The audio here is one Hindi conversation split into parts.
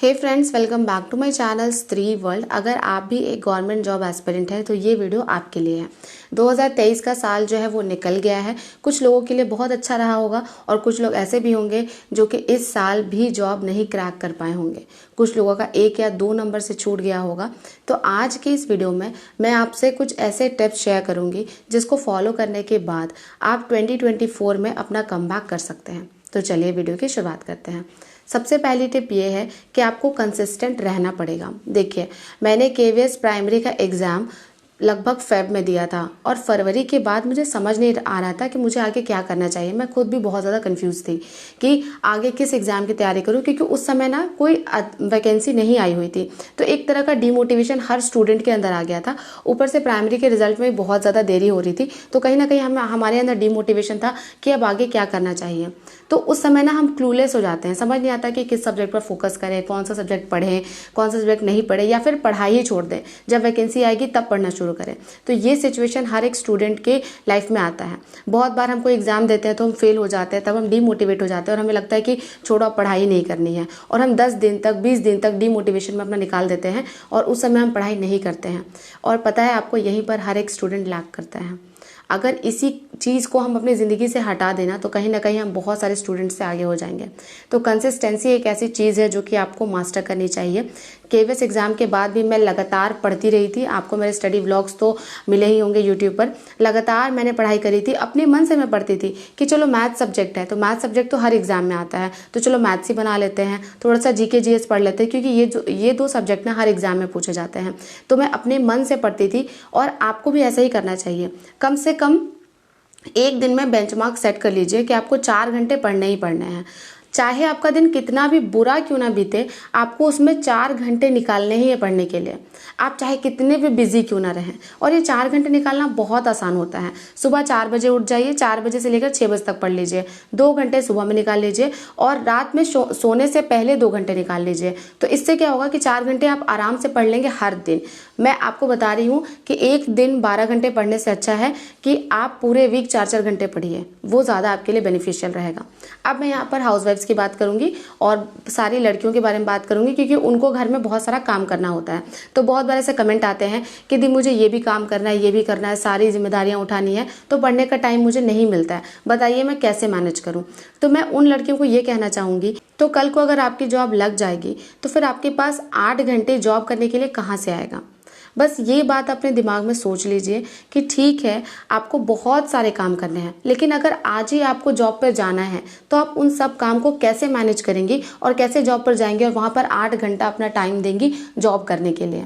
Hey friends, welcome back to my channel Stree world. अगर आप भी एक गवर्नमेंट जॉब एस्पिरेंट है तो ये वीडियो आपके लिए है। 2023 का साल जो है वो निकल गया है। कुछ लोगों के लिए बहुत अच्छा रहा होगा और कुछ लोग ऐसे भी होंगे जो कि इस साल भी जॉब नहीं क्रैक कर पाए होंगे। कुछ लोगों का 1 या 2 नंबर से छूट गया होगा। तो आज की इस वीडियो में मैं आपसे कुछ ऐसे टिप्स शेयर करूंगी जिसको फॉलो करने के बाद आप 2024 में अपना कमबैक कर सकते हैं। तो चलिए वीडियो की शुरुआत करते हैं। सबसे पहली टिप ये है कि आपको कंसिस्टेंट रहना पड़ेगा। देखिए, मैंने केवीएस प्राइमरी का एग्ज़ाम लगभग फेब में दिया था और फरवरी के बाद मुझे समझ नहीं आ रहा था कि मुझे आगे क्या करना चाहिए। मैं खुद भी बहुत ज़्यादा कंफ्यूज थी कि आगे किस एग्ज़ाम की तैयारी करूं, क्योंकि उस समय ना कोई वैकेंसी नहीं आई हुई थी। तो एक तरह का डिमोटिवेशन हर स्टूडेंट के अंदर आ गया था। ऊपर से प्राइमरी के रिजल्ट में बहुत ज़्यादा देरी हो रही थी, तो कहीं ना कहीं हमारे अंदर डिमोटिवेशन था कि अब आगे क्या करना चाहिए। तो उस समय ना हम क्लूलेस हो जाते हैं, समझ नहीं आता कि किस सब्जेक्ट पर फोकस करें, कौन सा सब्जेक्ट पढ़ें, कौन सा सब्जेक्ट नहीं पढ़े, या फिर पढ़ाई ही छोड़ दें। जब वैकेंसी आएगी तब पढ़ना शुरू करें। तो ये सिचुएशन हर एक स्टूडेंट के लाइफ में आता है। बहुत बार हम कोई एग्जाम देते हैं तो हम फेल हो जाते हैं, तब हम डीमोटिवेट हो जाते हैं और हमें लगता है कि छोड़ो, अब पढ़ाई नहीं करनी है, और हम 10 दिन तक 20 दिन तक डीमोटिवेशन में अपना निकाल देते हैं और उस समय हम पढ़ाई नहीं करते हैं। और पता है आपको, यहीं पर हर एक स्टूडेंट लैक करता है। अगर इसी चीज़ को हम अपनी ज़िंदगी से हटा देना तो कहीं ना कहीं हम बहुत सारे स्टूडेंट से आगे हो जाएंगे। तो कंसिस्टेंसी एक ऐसी चीज़ है जो कि आपको मास्टर करनी चाहिए। केवीएस एग्ज़ाम के बाद भी मैं लगातार पढ़ती रही थी। आपको मेरे स्टडी व्लॉग्स तो मिले ही होंगे यूट्यूब पर। लगातार मैंने पढ़ाई करी थी, अपने मन से मैं पढ़ती थी कि चलो मैथ सब्जेक्ट है तो मैथ सब्जेक्ट तो हर एग्ज़ाम में आता है, तो चलो मैथ्स ही बना लेते हैं, थोड़ा सा जीके जीएस पढ़ लेते हैं, क्योंकि ये दो सब्जेक्ट ना हर एग्ज़ाम में पूछे जाते हैं। तो मैं अपने मन से पढ़ती थी और आपको भी ऐसा ही करना चाहिए। कम से कम एक दिन में बेंचमार्क सेट कर लीजिए कि आपको 4 घंटे पढ़ने ही पढ़ने हैं। चाहे आपका दिन कितना भी बुरा क्यों ना बीते, आपको उसमें 4 घंटे निकालने ही है पढ़ने के लिए। आप चाहे कितने भी बिजी क्यों ना रहें, और ये 4 घंटे निकालना बहुत आसान होता है। सुबह 4 बजे उठ जाइए, 4 बजे से लेकर 6 बजे तक पढ़ लीजिए। 2 घंटे सुबह में निकाल लीजिए और रात में सोने से पहले 2 घंटे निकाल लीजिए। तो इससे क्या होगा कि 4 घंटे आप आराम से पढ़ लेंगे हर दिन। मैं आपको बता रही हूँ कि एक दिन 12 घंटे पढ़ने से अच्छा है कि आप पूरे वीक 4-4 घंटे पढ़िए, वो ज़्यादा आपके लिए बेनिफिशियल रहेगा। अब मैं यहाँ पर हाउसवाइफ्स की बात करूंगी और सारी लड़कियों के बारे में बात करूंगी, क्योंकि उनको घर में बहुत सारा काम करना होता है। तो बहुत बार ऐसे कमेंट आते हैं कि दी मुझे ये भी काम करना है, ये भी करना है, सारी जिम्मेदारियां उठानी है, तो पढ़ने का टाइम मुझे नहीं मिलता है, बताइए मैं कैसे मैनेज करूं। तो मैं उन लड़कियों को ये कहना चाहूंगी, तो कल को अगर आपकी जॉब लग जाएगी तो फिर आपके पास 8 घंटे जॉब करने के लिए कहाँ से आएगा। बस ये बात अपने दिमाग में सोच लीजिए कि ठीक है, आपको बहुत सारे काम करने हैं, लेकिन अगर आज ही आपको जॉब पर जाना है तो आप उन सब काम को कैसे मैनेज करेंगी और कैसे जॉब पर जाएंगे और वहाँ पर 8 घंटा अपना टाइम देंगी जॉब करने के लिए।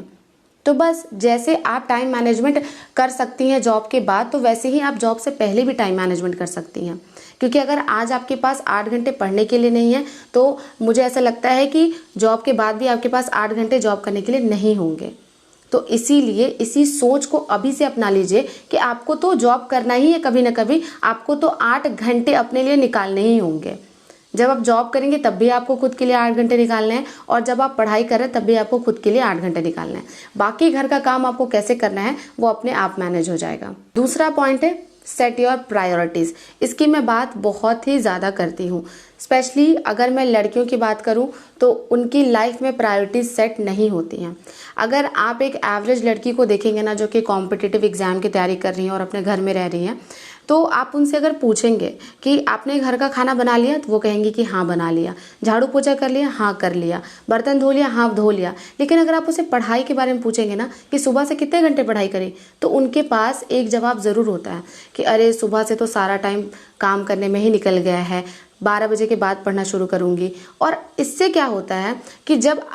तो बस जैसे आप टाइम मैनेजमेंट कर सकती हैं जॉब के बाद, तो वैसे ही आप जॉब से पहले भी टाइम मैनेजमेंट कर सकती हैं। क्योंकि अगर आज आपके पास 8 घंटे पढ़ने के लिए नहीं है तो मुझे ऐसा लगता है कि जॉब के बाद भी आपके पास 8 घंटे जॉब करने के लिए नहीं होंगे। तो इसीलिए इसी सोच को अभी से अपना लीजिए कि आपको तो जॉब करना ही है, कभी ना कभी आपको तो 8 घंटे अपने लिए निकालने ही होंगे। जब आप जॉब करेंगे तब भी आपको खुद के लिए 8 घंटे निकालने हैं, और जब आप पढ़ाई कर रहे हैं तब भी आपको खुद के लिए 8 घंटे निकालना है। बाकी घर का काम आपको कैसे करना है वो अपने आप मैनेज हो जाएगा। दूसरा पॉइंट है सेट योर प्रायोरिटीज। इसकी मैं बात बहुत ही ज़्यादा करती हूँ। स्पेशली अगर मैं लड़कियों की बात करूं तो उनकी लाइफ में प्रायोरिटीज सेट नहीं होती हैं। अगर आप एक एवरेज लड़की को देखेंगे ना, जो कि कॉम्पिटिटिव एग्जाम की तैयारी कर रही हैं और अपने घर में रह रही हैं, तो आप उनसे अगर पूछेंगे कि आपने घर का खाना बना लिया, तो वो कहेंगी कि हाँ बना लिया। झाड़ू पोछा कर लिया, हाँ कर लिया। बर्तन धो लिया, हाँ धो लिया। लेकिन अगर आप उसे पढ़ाई के बारे में पूछेंगे ना कि सुबह से कितने घंटे पढ़ाई करी, तो उनके पास एक जवाब ज़रूर होता है कि अरे सुबह से तो सारा टाइम काम करने में ही निकल गया है, 12 बजे के बाद पढ़ना शुरू करूंगी। और इससे क्या होता है कि जब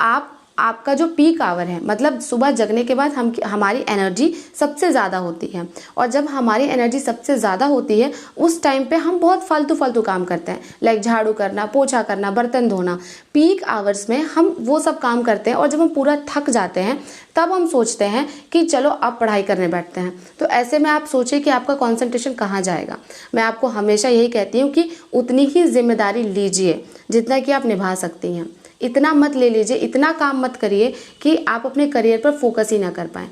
आपका जो पीक आवर है, मतलब सुबह जगने के बाद हमारी एनर्जी सबसे ज़्यादा होती है, और जब हमारी एनर्जी सबसे ज़्यादा होती है उस टाइम पे हम बहुत फालतू काम करते हैं, लाइक झाड़ू करना, पोछा करना, बर्तन धोना। पीक आवर्स में हम वो सब काम करते हैं और जब हम पूरा थक जाते हैं तब हम सोचते हैं कि चलो अब पढ़ाई करने बैठते हैं। तो ऐसे में आप सोचिए कि आपका कॉन्सेंट्रेशन कहाँ जाएगा। मैं आपको हमेशा यही कहती हूँ कि उतनी ही जिम्मेदारी लीजिए जितना कि आप निभा सकती हैं। इतना मत ले लीजिए, इतना काम मत करिए कि आप अपने करियर पर फोकस ही ना कर पाएं।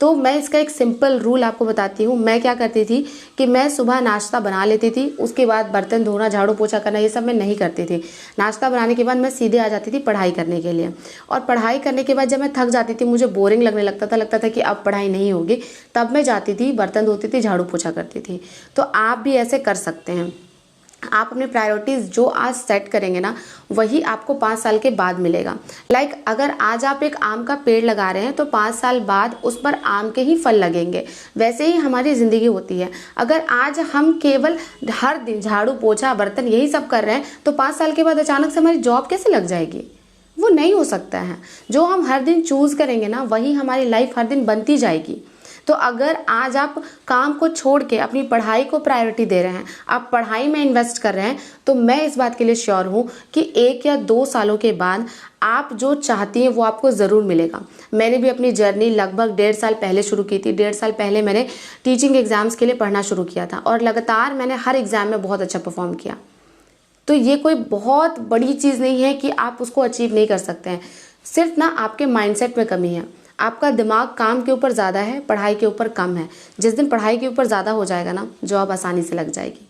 तो मैं इसका एक सिंपल रूल आपको बताती हूँ। मैं क्या करती थी कि मैं सुबह नाश्ता बना लेती थी, उसके बाद बर्तन धोना, झाड़ू पोछा करना, ये सब मैं नहीं करती थी। नाश्ता बनाने के बाद मैं सीधे आ जाती थी पढ़ाई करने के लिए। और पढ़ाई करने के बाद जब मैं थक जाती थी, मुझे बोरिंग लगने लगता था कि अब पढ़ाई नहीं होगी, तब मैं जाती थी, बर्तन धोती थी, झाड़ू पोछा करती थी। तो आप भी ऐसे कर सकते हैं। आप अपने प्रायोरिटीज़ जो आज सेट करेंगे ना, वही आपको 5 साल के बाद मिलेगा। अगर आज आप एक आम का पेड़ लगा रहे हैं तो 5 साल बाद उस पर आम के ही फल लगेंगे। वैसे ही हमारी ज़िंदगी होती है। अगर आज हम केवल हर दिन झाड़ू पोछा बर्तन यही सब कर रहे हैं तो 5 साल के बाद अचानक से हमारी जॉब कैसे लग जाएगी? वो नहीं हो सकता है। जो हम हर दिन चूज़ करेंगे ना, वही हमारी लाइफ हर दिन बनती जाएगी। तो अगर आज आप काम को छोड़ के अपनी पढ़ाई को प्रायोरिटी दे रहे हैं, आप पढ़ाई में इन्वेस्ट कर रहे हैं, तो मैं इस बात के लिए श्योर हूँ कि 1 या 2 सालों के बाद आप जो चाहती हैं वो आपको ज़रूर मिलेगा। मैंने भी अपनी जर्नी लगभग 1.5 साल पहले शुरू की थी। 1.5 साल पहले मैंने टीचिंग एग्ज़ाम्स के लिए पढ़ना शुरू किया था और लगातार मैंने हर एग्ज़ाम में बहुत अच्छा परफॉर्म किया। तो ये कोई बहुत बड़ी चीज़ नहीं है कि आप उसको अचीव नहीं कर सकते हैं। सिर्फ ना आपके माइंडसेट में कमी है। आपका दिमाग काम के ऊपर ज़्यादा है, पढ़ाई के ऊपर कम है। जिस दिन पढ़ाई के ऊपर ज़्यादा हो जाएगा ना, जॉब आसानी से लग जाएगी।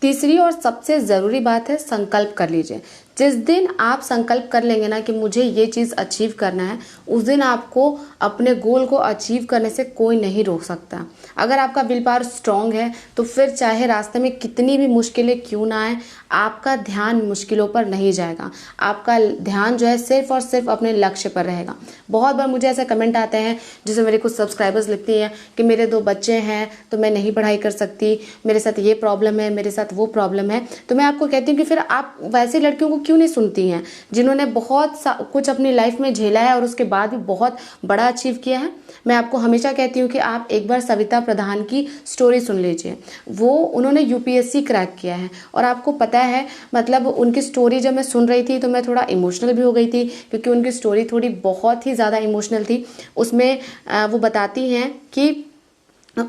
तीसरी और सबसे ज़रूरी बात है, संकल्प कर लीजिए। जिस दिन आप संकल्प कर लेंगे ना कि मुझे ये चीज़ अचीव करना है, उस दिन आपको अपने गोल को अचीव करने से कोई नहीं रोक सकता। अगर आपका विल पावर स्ट्रॉन्ग है तो फिर चाहे रास्ते में कितनी भी मुश्किलें क्यों ना आए, आपका ध्यान मुश्किलों पर नहीं जाएगा। आपका ध्यान जो है सिर्फ और सिर्फ अपने लक्ष्य पर रहेगा। बहुत बार मुझे ऐसे कमेंट आते हैं जिसमें मेरे कुछ सब्सक्राइबर्स लिखती हैं कि मेरे 2 बच्चे हैं तो मैं नहीं पढ़ाई कर सकती, मेरे साथ ये प्रॉब्लम है, मेरे साथ वो प्रॉब्लम है। तो मैं आपको कहती हूँ कि फिर आप वैसी लड़कियों को क्यों नहीं सुनती हैं जिन्होंने बहुत कुछ अपनी लाइफ में झेला है और उसके बाद भी बहुत बड़ा अचीव किया है। मैं आपको हमेशा कहती हूँ कि आप एक बार सविता प्रधान की स्टोरी सुन लीजिए। उन्होंने यूपीएससी क्रैक किया है और आपको पता है, मतलब उनकी स्टोरी जब मैं सुन रही थी तो मैं थोड़ा इमोशनल भी हो गई थी, क्योंकि उनकी स्टोरी थोड़ी बहुत ही ज़्यादा इमोशनल थी। उसमें वो बताती हैं कि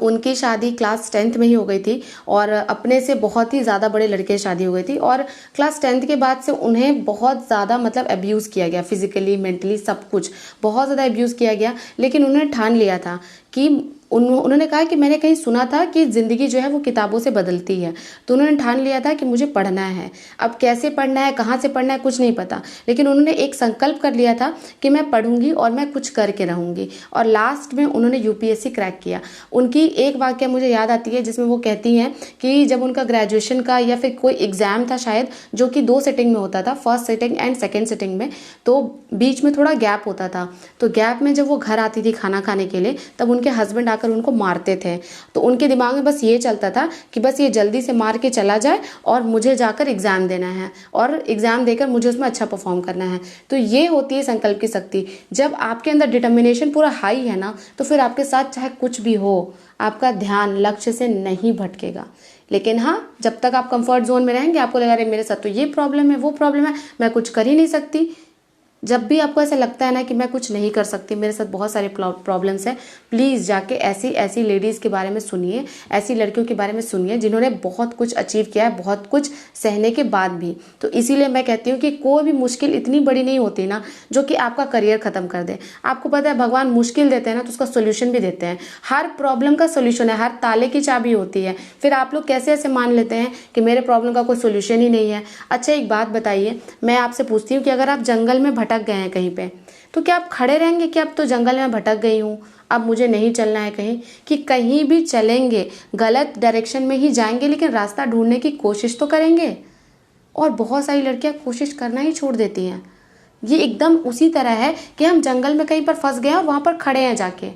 उनकी शादी क्लास 10th में ही हो गई थी और अपने से बहुत ही ज़्यादा बड़े लड़के से शादी हो गई थी। और क्लास 10th के बाद से उन्हें बहुत ज़्यादा मतलब अब्यूज़ किया गया, फिजिकली, मेंटली, सब कुछ बहुत ज़्यादा अब्यूज़ किया गया। लेकिन उन्होंने ठान लिया था कि उन्होंने कहा कि मैंने कहीं सुना था कि ज़िंदगी जो है वो किताबों से बदलती है। तो उन्होंने ठान लिया था कि मुझे पढ़ना है। अब कैसे पढ़ना है, कहाँ से पढ़ना है, कुछ नहीं पता, लेकिन उन्होंने एक संकल्प कर लिया था कि मैं पढ़ूंगी और मैं कुछ करके रहूंगी। और लास्ट में उन्होंने यूपीएससी क्रैक किया। उनकी एक वाक्य मुझे याद आती है जिसमें वो कहती हैं कि जब उनका ग्रेजुएशन का या फिर कोई एग्ज़ाम था शायद, जो कि 2 सिटिंग में होता था, first sitting and second sitting में, तो बीच में थोड़ा गैप होता था। तो गैप में जब वो घर आती थी खाना खाने के लिए, तब उनके हस्बैंड आकर उनको मारते थे। तो उनके दिमाग में बस ये चलता था कि बस ये जल्दी से मार के चला जाए और मुझे जाकर एग्ज़ाम देना है और एग्ज़ाम देकर मुझे उसमें अच्छा परफॉर्म करना है। तो ये होती है संकल्प की शक्ति। जब आपके अंदर डिटर्मिनेशन पूरा हाई है ना, तो फिर आपके साथ चाहे कुछ भी हो, आपका ध्यान लक्ष्य से नहीं भटकेगा। लेकिन हाँ, जब तक आप कंफर्ट जोन में रहेंगे, आपको लगा रहे मेरे साथ तो ये प्रॉब्लम है, वो प्रॉब्लम है, मैं कुछ कर ही नहीं सकती। जब भी आपको ऐसा लगता है ना कि मैं कुछ नहीं कर सकती, मेरे साथ बहुत सारे प्रॉब्लम्स हैं, प्लीज़ जाके ऐसी लेडीज़ के बारे में सुनिए, ऐसी लड़कियों के बारे में सुनिए जिन्होंने बहुत कुछ अचीव किया है, बहुत कुछ सहने के बाद भी। तो इसीलिए मैं कहती हूँ कि कोई भी मुश्किल इतनी बड़ी नहीं होती ना जो कि आपका करियर ख़त्म कर दे। आपको पता है, भगवान मुश्किल देते हैं ना तो उसका सोल्यूशन भी देते हैं। हर प्रॉब्लम का सोल्यूशन है, हर ताले की चाबी होती है। फिर आप लोग कैसे ऐसे मान लेते हैं कि मेरे प्रॉब्लम का कोई सोल्यूशन ही नहीं है। अच्छा, एक बात बताइए, मैं आपसे पूछती हूँ कि अगर आप जंगल में भटक गए हैं कहीं पे, तो क्या आप खड़े रहेंगे कि अब तो जंगल में भटक गई हूँ, अब मुझे नहीं चलना है कहीं? कि कहीं भी चलेंगे, गलत डायरेक्शन में ही जाएंगे, लेकिन रास्ता ढूंढने की कोशिश तो करेंगे। और बहुत सारी लड़कियां कोशिश करना ही छोड़ देती हैं। ये एकदम उसी तरह है कि हम जंगल में कहीं पर फंस गए और वहाँ पर खड़े हैं जाके,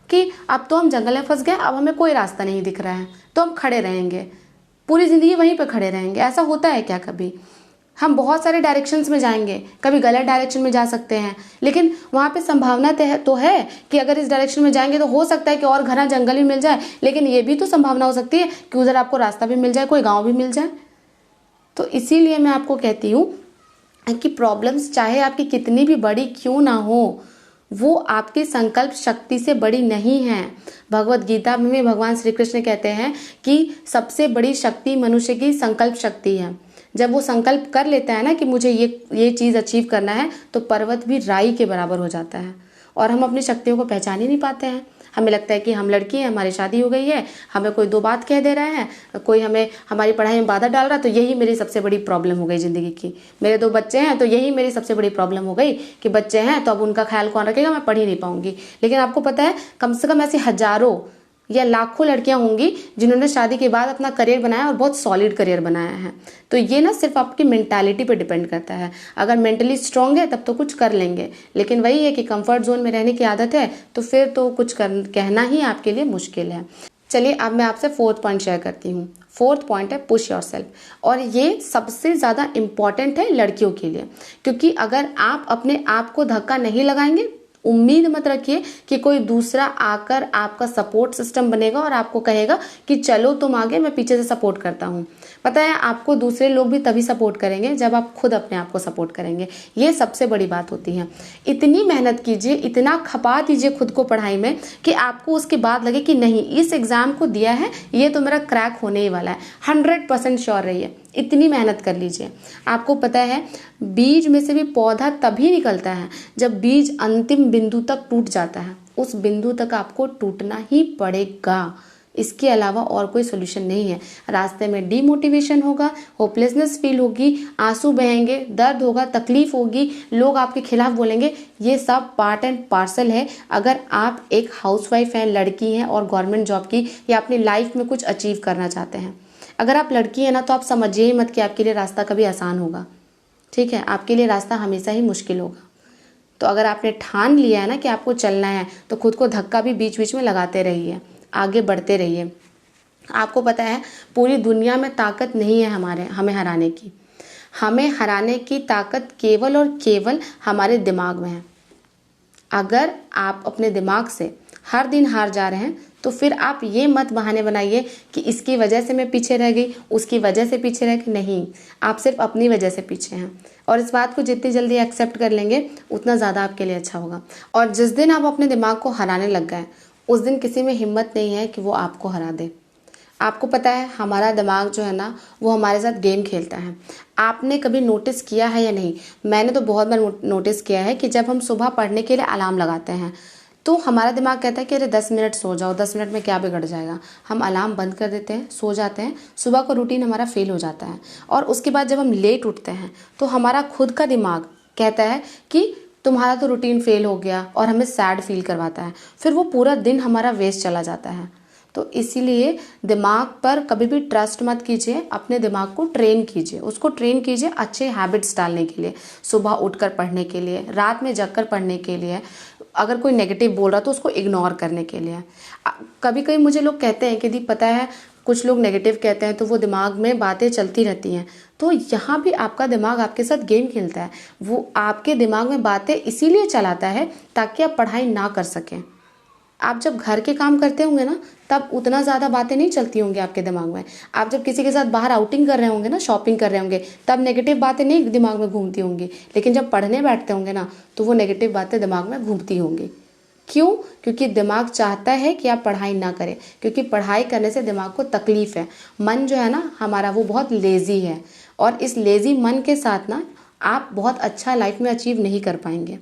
कि अब तो हम जंगल में फंस गए, अब हमें कोई रास्ता नहीं दिख रहा है, तो हम खड़े रहेंगे, पूरी ज़िंदगी वहीं पर खड़े रहेंगे। ऐसा होता है क्या? कभी हम बहुत सारे डायरेक्शंस में जाएंगे, कभी गलत डायरेक्शन में जा सकते हैं, लेकिन वहाँ पे संभावना तो है कि अगर इस डायरेक्शन में जाएंगे तो हो सकता है कि और घना जंगल भी मिल जाए, लेकिन ये भी तो संभावना हो सकती है कि उधर आपको रास्ता भी मिल जाए, कोई गांव भी मिल जाए। तो इसीलिए मैं आपको कहती हूँ कि प्रॉब्लम्स चाहे आपकी कितनी भी बड़ी क्यों ना हो, वो आपकी संकल्प शक्ति से बड़ी नहीं है। भगवत गीता में भगवान श्री कृष्ण कहते हैं कि सबसे बड़ी शक्ति मनुष्य की संकल्प शक्ति है। जब वो संकल्प कर लेता है ना कि मुझे ये चीज़ अचीव करना है, तो पर्वत भी राई के बराबर हो जाता है। और हम अपनी शक्तियों को पहचान ही नहीं पाते हैं। हमें लगता है कि हम लड़की हैं, हमारी शादी हो गई है, हमें कोई दो बात कह दे रहा है, कोई हमें हमारी पढ़ाई में बाधा डाल रहा है, तो यही मेरी सबसे बड़ी प्रॉब्लम हो गई ज़िंदगी की। मेरे 2 बच्चे हैं तो यही मेरी सबसे बड़ी प्रॉब्लम हो गई कि बच्चे हैं तो अब उनका ख्याल कौन रखेगा, मैं पढ़ ही नहीं पाऊंगी। लेकिन आपको पता है कम से कम ऐसी हजारों या लाखों लड़कियां होंगी जिन्होंने शादी के बाद अपना करियर बनाया और बहुत सॉलिड करियर बनाया है। तो ये ना सिर्फ आपकी मेंटालिटी पे डिपेंड करता है। अगर मेंटली स्ट्रांग है तब तो कुछ कर लेंगे, लेकिन वही है कि कंफर्ट जोन में रहने की आदत है तो फिर तो कुछ कहना ही आपके लिए मुश्किल है। चलिए अब मैं आपसे 4th पॉइंट शेयर करती हूँ। 4th पॉइंट है पुश योरसेल्फ, और ये सबसे ज़्यादा इम्पॉर्टेंट है लड़कियों के लिए, क्योंकि अगर आप अपने आप को धक्का नहीं लगाएंगे, उम्मीद मत रखिए कि कोई दूसरा आकर आपका सपोर्ट सिस्टम बनेगा और आपको कहेगा कि चलो तुम आगे, मैं पीछे से सपोर्ट करता हूँ। पता है आपको दूसरे लोग भी तभी सपोर्ट करेंगे जब आप खुद अपने आप को सपोर्ट करेंगे। ये सबसे बड़ी बात होती है। इतनी मेहनत कीजिए, इतना खपा दीजिए खुद को पढ़ाई में कि आपको उसके बाद लगे कि नहीं, इस एग्ज़ाम को दिया है, ये तो मेरा क्रैक होने ही वाला है। 100% श्योर रहिए, इतनी मेहनत कर लीजिए। आपको पता है बीज में से भी पौधा तभी निकलता है जब बीज अंतिम बिंदु तक टूट जाता है। उस बिंदु तक आपको टूटना ही पड़ेगा, इसके अलावा और कोई सोल्यूशन नहीं है। रास्ते में डीमोटिवेशन होगा, होपलेसनेस फील होगी, आंसू बहेंगे, दर्द होगा, तकलीफ होगी, लोग आपके खिलाफ बोलेंगे। ये सब पार्ट एंड पार्सल है अगर आप एक हाउसवाइफ हैं, लड़की हैं और गवर्नमेंट जॉब की या अपनी लाइफ में कुछ अचीव करना चाहते हैं। अगर आप लड़की हैं ना तो आप समझिए ही मत कि आपके लिए रास्ता कभी आसान होगा। ठीक है, आपके लिए रास्ता हमेशा ही मुश्किल होगा। तो अगर आपने ठान लिया है ना कि आपको चलना है तो खुद को धक्का भी बीच बीच में लगाते रहिए, आगे बढ़ते रहिए। आपको पता है पूरी दुनिया में ताकत नहीं है हमें हराने की। हमें हराने की ताकत केवल और केवल हमारे दिमाग में है। अगर आप अपने दिमाग से हर दिन हार जा रहे हैं तो फिर आप ये मत बहाने बनाइए कि इसकी वजह से मैं पीछे रह गई, उसकी वजह से पीछे रह गई। नहीं, आप सिर्फ अपनी वजह से पीछे हैं, और इस बात को जितनी जल्दी एक्सेप्ट कर लेंगे उतना ज़्यादा आपके लिए अच्छा होगा। और जिस दिन आप अपने दिमाग को हराने लग गए उस दिन किसी में हिम्मत नहीं है कि वो आपको हरा दे। आपको पता है हमारा दिमाग जो है ना वो हमारे साथ गेम खेलता है। आपने कभी नोटिस किया है या नहीं, मैंने तो बहुत बार नोटिस किया है कि जब हम सुबह पढ़ने के लिए अलार्म लगाते हैं तो हमारा दिमाग कहता है कि अरे 10 मिनट सो जाओ, 10 मिनट में क्या बिगड़ जाएगा। हम अलार्म बंद कर देते हैं, सो जाते हैं, सुबह का रूटीन हमारा फेल हो जाता है। और उसके बाद जब हम लेट उठते हैं तो हमारा खुद का दिमाग कहता है कि तुम्हारा तो रूटीन फेल हो गया, और हमें सैड फील करवाता है। फिर वो पूरा दिन हमारा वेस्ट चला जाता है। तो इसीलिए दिमाग पर कभी भी ट्रस्ट मत कीजिए, अपने दिमाग को ट्रेन कीजिए, उसको ट्रेन कीजिए अच्छे हैबिट्स डालने के लिए, सुबह उठकर पढ़ने के लिए, रात में जगकर पढ़ने के लिए, अगर कोई नेगेटिव बोल रहा तो उसको इग्नोर करने के लिए। कभी कभी मुझे लोग कहते हैं कि दी पता है कुछ लोग नेगेटिव कहते हैं तो वो दिमाग में बातें चलती रहती हैं। तो यहाँ भी आपका दिमाग आपके साथ गेम खेलता है। वो आपके दिमाग में बातें इसीलिए चलाता है ताकि आप पढ़ाई ना कर सकें। आप जब घर के काम करते होंगे ना तब उतना ज़्यादा बातें नहीं चलती होंगी आपके दिमाग में। आप जब किसी के साथ बाहर आउटिंग कर रहे होंगे ना, शॉपिंग कर रहे होंगे, तब नेगेटिव बातें नहीं दिमाग में घूमती होंगी। लेकिन जब पढ़ने बैठते होंगे ना तो वो नेगेटिव बातें दिमाग में घूमती होंगी। क्यों? क्योंकि दिमाग चाहता है कि आप पढ़ाई ना करें, क्योंकि पढ़ाई करने से दिमाग को तकलीफ है। मन जो है ना हमारा वो बहुत लेज़ी है, और इस लेज़ी मन के साथ ना आप बहुत अच्छा लाइफ में अचीव नहीं कर पाएंगे।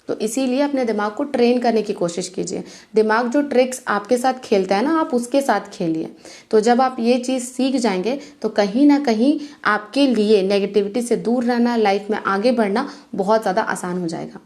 तो इसीलिए अपने दिमाग को ट्रेन करने की कोशिश कीजिए। दिमाग जो ट्रिक्स आपके साथ खेलता है ना, आप उसके साथ खेलिए। तो जब आप ये चीज़ सीख जाएंगे तो कहीं ना कहीं आपके लिए नेगेटिविटी से दूर रहना, लाइफ में आगे बढ़ना बहुत ज़्यादा आसान हो जाएगा।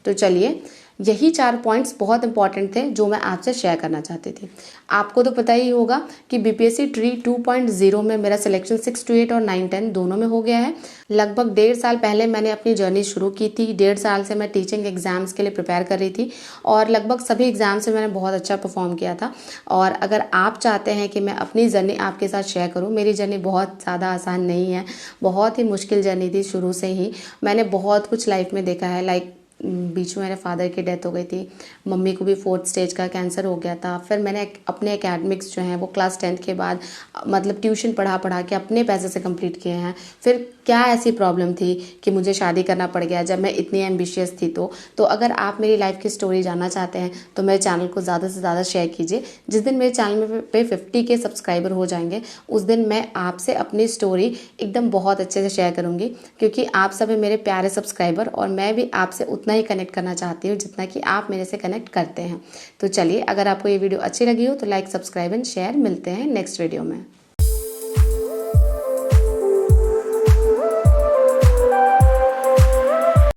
तो चलिए, यही 4 पॉइंट्स बहुत इंपॉर्टेंट थे जो मैं आपसे शेयर करना चाहती थी। आपको तो पता ही होगा कि बीपीएससी ट्री 2.0 में मेरा सिलेक्शन 6 to 8 और 9-10 दोनों में हो गया है। लगभग 1.5 साल पहले मैंने अपनी जर्नी शुरू की थी। 1.5 साल से मैं टीचिंग एग्जाम्स के लिए प्रिपेयर कर रही थी, और लगभग सभी एग्जाम्स में मैंने बहुत अच्छा परफॉर्म किया था। और अगर आप चाहते हैं कि मैं अपनी जर्नी आपके साथ शेयर करूँ, मेरी जर्नी बहुत ज़्यादा आसान नहीं है, बहुत ही मुश्किल जर्नी थी। शुरू से ही मैंने बहुत कुछ लाइफ में देखा है। लाइक बीच में मेरे फादर की डेथ हो गई थी, मम्मी को भी 4th स्टेज का कैंसर हो गया था। फिर मैंने अपने एकेडमिक्स जो हैं वो क्लास 10th के बाद मतलब ट्यूशन पढ़ा के अपने पैसे से कंप्लीट किए हैं। फिर क्या ऐसी प्रॉब्लम थी कि मुझे शादी करना पड़ गया जब मैं इतनी एम्बिशियस थी। तो अगर आप मेरी लाइफ की स्टोरी जानना चाहते हैं तो मेरे चैनल को ज़्यादा से ज़्यादा शेयर कीजिए। जिस दिन मेरे चैनल पे 50 के सब्सक्राइबर हो जाएंगे उस दिन मैं आपसे अपनी स्टोरी एकदम बहुत अच्छे से शेयर करूँगी, क्योंकि आप सब मेरे प्यारे सब्सक्राइबर और मैं भी आपसे उतना उतना ही कनेक्ट करना चाहती हूँ जितना कि आप मेरे से कनेक्ट करते हैं। तो चलिए, अगर आपको ये वीडियो अच्छी लगी हो तो लाइक, सब्सक्राइब एंड शेयर। मिलते हैं नेक्स्ट वीडियो में।